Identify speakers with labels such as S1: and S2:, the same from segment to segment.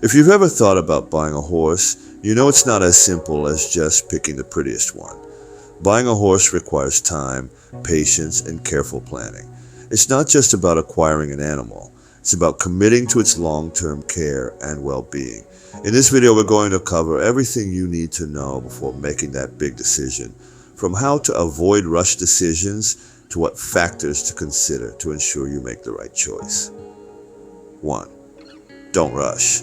S1: If you've ever thought about buying a horse, you know it's not as simple as just picking the prettiest one. Buying a horse requires time, patience, and careful planning. It's not just about acquiring an animal, it's about committing to its long-term care and well-being. In this video, we're going to cover everything you need to know before making that big decision, from how to avoid rush decisions to what factors to consider to ensure you make the right choice. 1. Don't rush.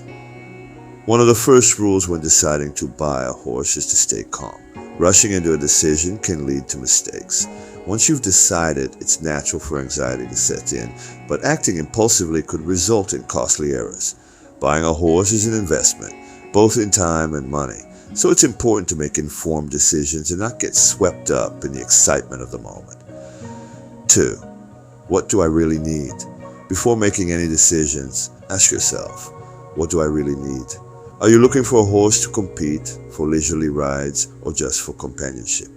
S1: One of the first rules when deciding to buy a horse is to stay calm. Rushing into a decision can lead to mistakes. Once you've decided, it's natural for anxiety to set in, but acting impulsively could result in costly errors. Buying a horse is an investment, both in time and money, so it's important to make informed decisions and not get swept up in the excitement of the moment. 2. What do I really need? Before making any decisions, ask yourself, what do I really need? Are you looking for a horse to compete, for leisurely rides, or just for companionship?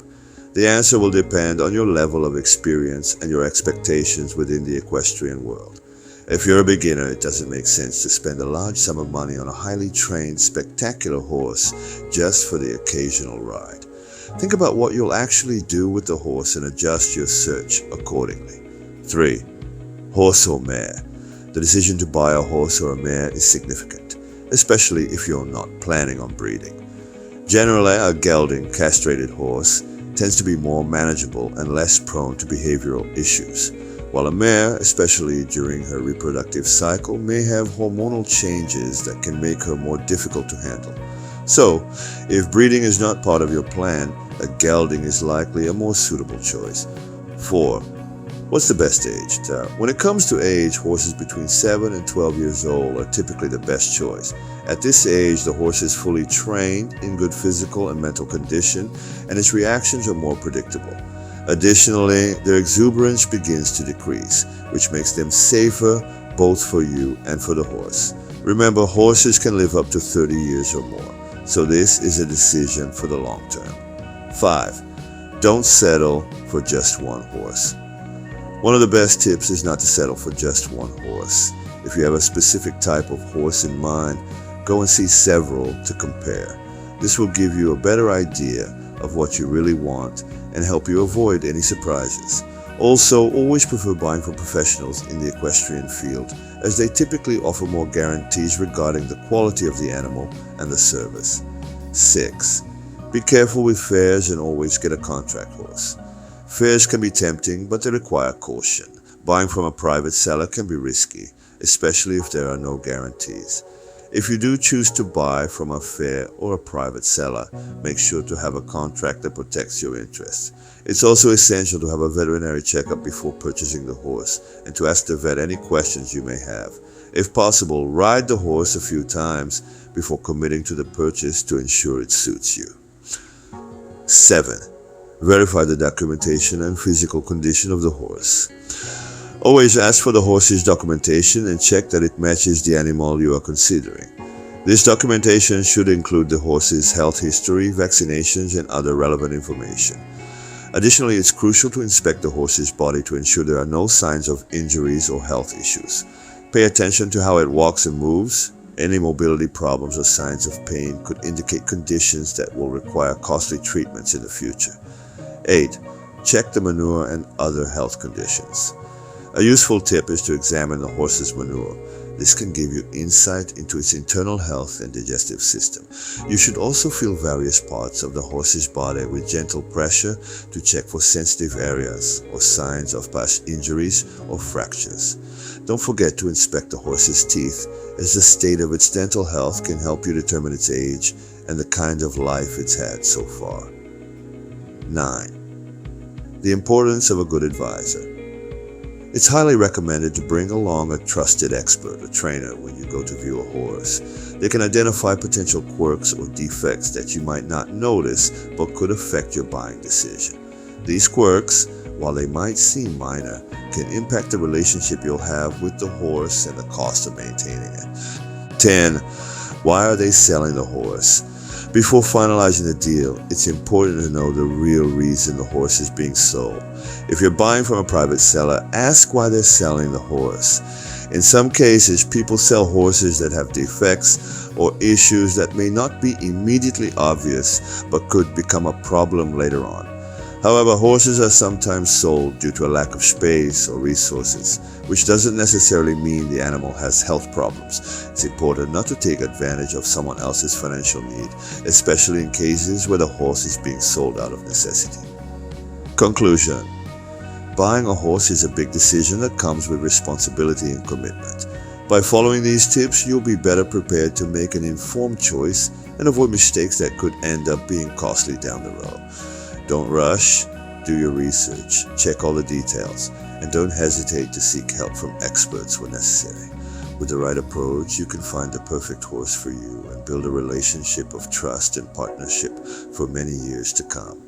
S1: The answer will depend on your level of experience and your expectations within the equestrian world. If you're a beginner, it doesn't make sense to spend a large sum of money on a highly trained, spectacular horse just for the occasional ride. Think about what you'll actually do with the horse and adjust your search accordingly. 3. Horse or mare. The decision to buy a horse or a mare is significant, especially if you're not planning on breeding. Generally, a gelding, castrated horse tends to be more manageable and less prone to behavioral issues, while a mare, especially during her reproductive cycle, may have hormonal changes that can make her more difficult to handle. So, if breeding is not part of your plan, a gelding is likely a more suitable choice. 4. What's the best age? When it comes to age, horses between 7 and 12 years old are typically the best choice. At this age, the horse is fully trained, in good physical and mental condition, and its reactions are more predictable. Additionally, their exuberance begins to decrease, which makes them safer both for you and for the horse. Remember, horses can live up to 30 years or more, so this is a decision for the long term. 5. Don't settle for just one horse. One of the best tips is not to settle for just one horse. If you have a specific type of horse in mind, go and see several to compare. This will give you a better idea of what you really want and help you avoid any surprises. Also, always prefer buying from professionals in the equestrian field, as they typically offer more guarantees regarding the quality of the animal and the service. 6. Be careful with fares and always get a contract horse. Fares can be tempting, but they require caution. Buying from a private seller can be risky, especially if there are no guarantees. If you do choose to buy from a fair or a private seller, make sure to have a contract that protects your interests. It's also essential to have a veterinary checkup before purchasing the horse and to ask the vet any questions you may have. If possible, ride the horse a few times before committing to the purchase to ensure it suits you. 7. Verify the documentation and physical condition of the horse. Always ask for the horse's documentation and check that it matches the animal you are considering. This documentation should include the horse's health history, vaccinations, and other relevant information. Additionally, it's crucial to inspect the horse's body to ensure there are no signs of injuries or health issues. Pay attention to how it walks and moves. Any mobility problems or signs of pain could indicate conditions that will require costly treatments in the future. 8. Check the manure and other health conditions. A useful tip is to examine the horse's manure. This can give you insight into its internal health and digestive system. You should also feel various parts of the horse's body with gentle pressure to check for sensitive areas or signs of past injuries or fractures. Don't forget to inspect the horse's teeth, as the state of its dental health can help you determine its age and the kind of life it's had so far. 9. The importance of a good advisor. It's highly recommended to bring along a trusted expert, a trainer, when you go to view a horse. They can identify potential quirks or defects that you might not notice but could affect your buying decision. These quirks, while they might seem minor, can impact the relationship you'll have with the horse and the cost of maintaining it. 10. Why are they selling the horse? Before finalizing the deal, it's important to know the real reason the horse is being sold. If you're buying from a private seller, ask why they're selling the horse. In some cases, people sell horses that have defects, or issues that may not be immediately obvious but could become a problem later on. However, horses are sometimes sold due to a lack of space or resources, which doesn't necessarily mean the animal has health problems. It's important not to take advantage of someone else's financial need, especially in cases where the horse is being sold out of necessity. Conclusion: buying a horse is a big decision that comes with responsibility and commitment. By following these tips, you'll be better prepared to make an informed choice and avoid mistakes that could end up being costly down the road. Don't rush, do your research, check all the details, and don't hesitate to seek help from experts when necessary. With the right approach, you can find the perfect horse for you and build a relationship of trust and partnership for many years to come.